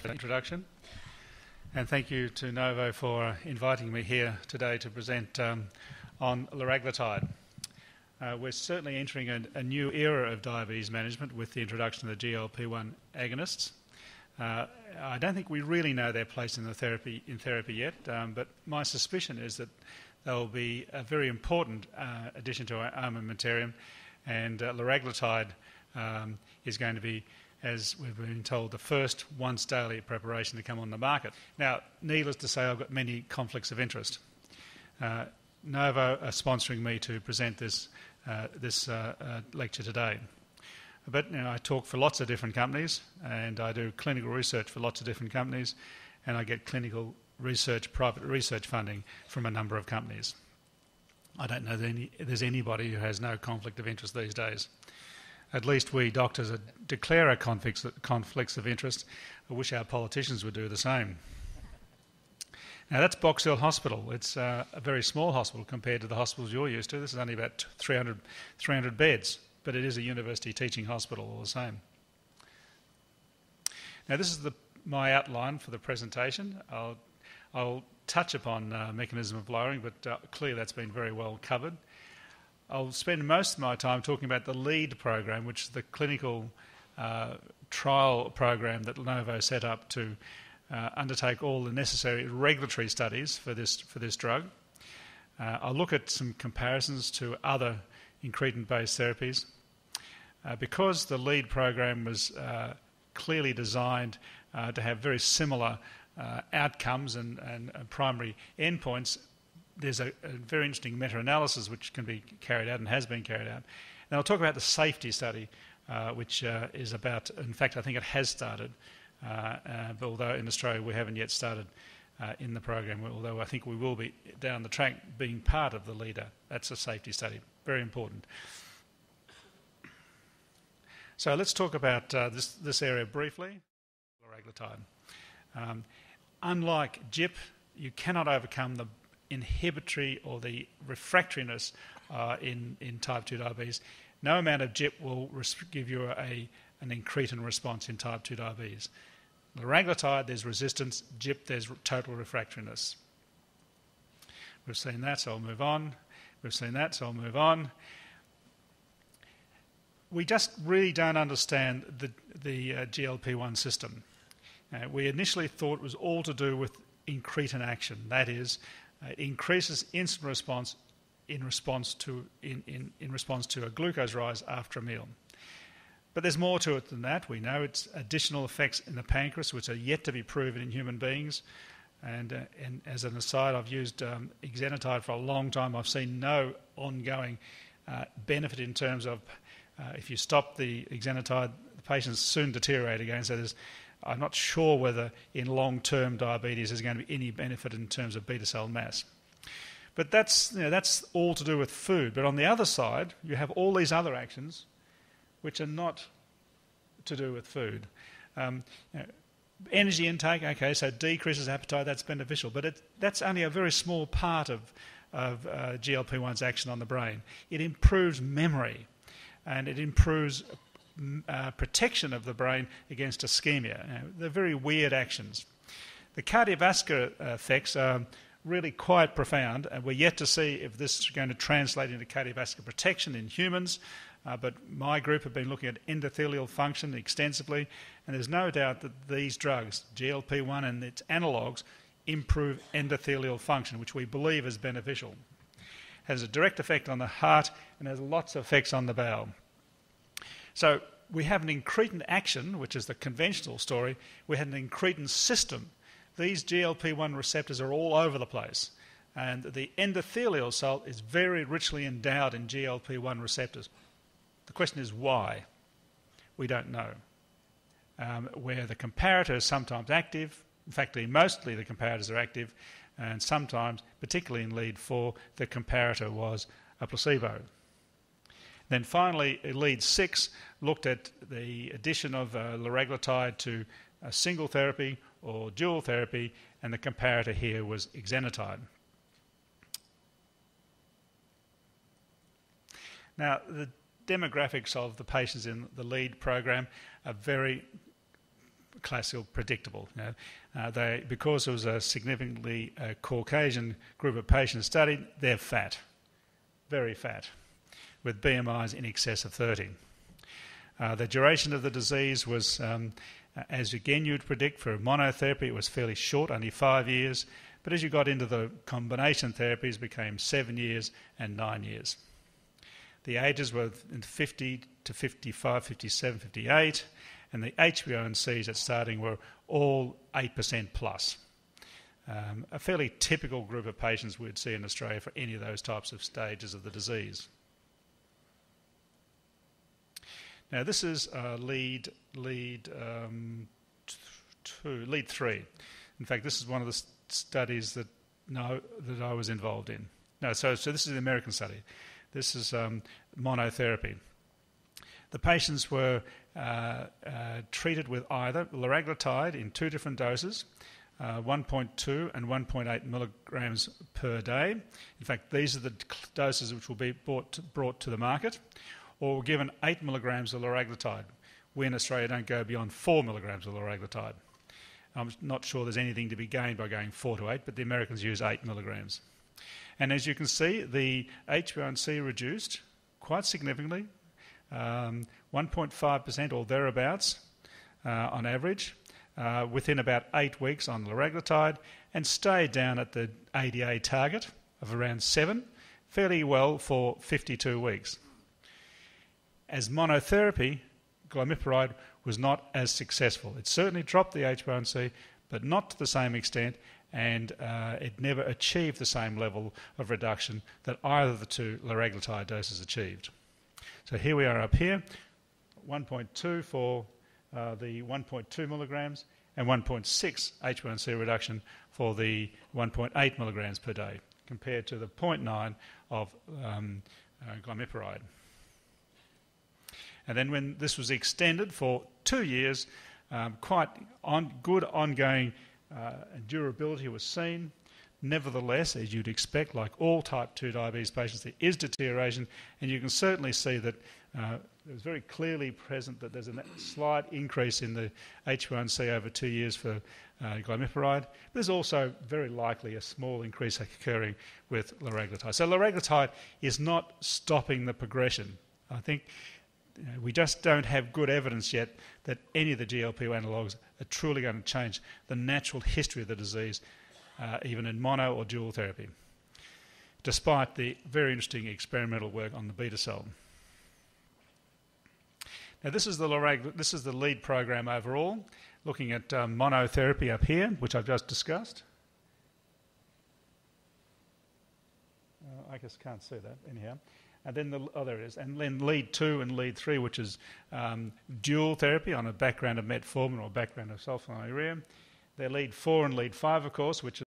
Introduction, and thank you to Novo for inviting me here today to present on liraglutide. We're certainly entering a new era of diabetes management with the introduction of the GLP-1 agonists. I don't think we really know their place in therapy yet, but my suspicion is that they'll be a very important addition to our armamentarium, and liraglutide is going to be, as we've been told, the first once daily preparation to come on the market. Now, needless to say, I've got many conflicts of interest. Novo are sponsoring me to present this lecture today. But I talk for lots of different companies, and I do clinical research for lots of different companies, and I get clinical research, private research funding from a number of companies. I don't know that there's anybody who has no conflict of interest these days. At least we doctors declare our conflicts of interest. I wish our politicians would do the same. Now, that's Box Hill Hospital. It's a very small hospital compared to the hospitals you're used to. This is only about 300 beds, but it is a university teaching hospital all the same. Now, this is my outline for the presentation. I'll touch upon mechanism of lowering, but clearly that's been very well covered. I'll spend most of my time talking about the LEAD program, which is the clinical trial program that Novo set up to undertake all the necessary regulatory studies for this drug. I'll look at some comparisons to other incretin-based therapies. Because the LEAD program was clearly designed to have very similar outcomes and primary endpoints, there's a very interesting meta-analysis which can be carried out and has been carried out. And I'll talk about the safety study, which is about, in fact, I think it has started, but although in Australia we haven't yet started in the program, although I think we will be down the track being part of the leader. That's a safety study, very important. So let's talk about this area briefly, liraglutide. Unlike GIP, you cannot overcome the inhibitory or the refractoriness in type 2 diabetes. No amount of GIP will give you an incretin response in type 2 diabetes. Liraglutide, there's resistance. GIP, there's total refractoriness. We've seen that, so I'll move on. We've seen that, so I'll move on. We just really don't understand the GLP-1 system. We initially thought it was all to do with incretin action. That is, it increases insulin response in response to a glucose rise after a meal. But there's more to it than that. We know it's additional effects in the pancreas, which are yet to be proven in human beings. And as an aside, I've used exenatide for a long time. I've seen no ongoing benefit in terms of if you stop the exenatide, the patients soon deteriorate again. So I'm not sure whether in long-term diabetes there's going to be any benefit in terms of beta cell mass. But that's all to do with food. But on the other side, you have all these other actions which are not to do with food. Energy intake, okay, so decreases appetite, that's beneficial. But that's only a very small part of GLP-1's action on the brain. It improves memory, and it improves protection of the brain against ischemia. They're very weird actions. The cardiovascular effects are really quite profound, and we're yet to see if this is going to translate into cardiovascular protection in humans, but my group have been looking at endothelial function extensively, and there's no doubt that these drugs, GLP-1 and its analogues, improve endothelial function, which we believe is beneficial. It has a direct effect on the heart and has lots of effects on the bowel. So we have an incretin action, which is the conventional story. We have an incretin system. These GLP-1 receptors are all over the place, and the endothelial cell is very richly endowed in GLP-1 receptors. The question is why? We don't know. Where the comparator is sometimes active, in fact, mostly the comparators are active, and sometimes, particularly in lead 4, the comparator was a placebo. Then finally, lead 6 looked at the addition of liraglutide to a single therapy or dual therapy, and the comparator here was exenatide. Now, the demographics of the patients in the LEAD program are very classical predictable. Because it was a significantly Caucasian group of patients studied, they're fat, very fat, with BMIs in excess of 30. The duration of the disease was, as again you'd predict for monotherapy, it was fairly short, only 5 years, but as you got into the combination therapies, it became 7 years and 9 years. The ages were in 50 to 55, 57, 58, and the HbA1cs at starting were all 8% plus. A fairly typical group of patients we'd see in Australia for any of those types of stages of the disease. Now this is lead 3. In fact, this is one of the studies that I was involved in. So this is the American study. This is monotherapy. The patients were treated with either liraglutide in 2 different doses, 1.2 and 1.8 milligrams per day. In fact, these are the doses which will be brought to the market, or given 8 milligrams of liraglutide. We in Australia don't go beyond 4 milligrams of liraglutide. I'm not sure there's anything to be gained by going 4 to 8, but the Americans use 8 milligrams. And as you can see, the HbA1c reduced quite significantly, 1.5% or thereabouts on average, within about 8 weeks on liraglutide, and stayed down at the ADA target of around 7, fairly well for 52 weeks. As monotherapy, glimepiride was not as successful. It certainly dropped the HbA1c, but not to the same extent, and it never achieved the same level of reduction that either of the 2 liraglutide doses achieved. So here we are up here, 1.2 for the 1.2 milligrams and 1.6 HbA1c reduction for the 1.8 milligrams per day, compared to the 0.9 of glimepiride. And then when this was extended for 2 years, quite good ongoing durability was seen. Nevertheless, as you'd expect, like all type 2 diabetes patients, there is deterioration, and you can certainly see that it was very clearly present that there's a slight increase in the HbA1c over 2 years for glimepiride. But there's also very likely a small increase occurring with liraglutide. So liraglutide is not stopping the progression. I think we just don't have good evidence yet that any of the GLP-1 analogues are truly going to change the natural history of the disease, even in mono or dual therapy, despite the very interesting experimental work on the beta cell. Now this is the lead program overall, looking at monotherapy up here, which I've just discussed. I just can't see that anyhow. And then there it is. And then lead 2 and lead 3, which is dual therapy on a background of metformin or background of sulfonylurea. They're lead 4 and lead 5, of course, which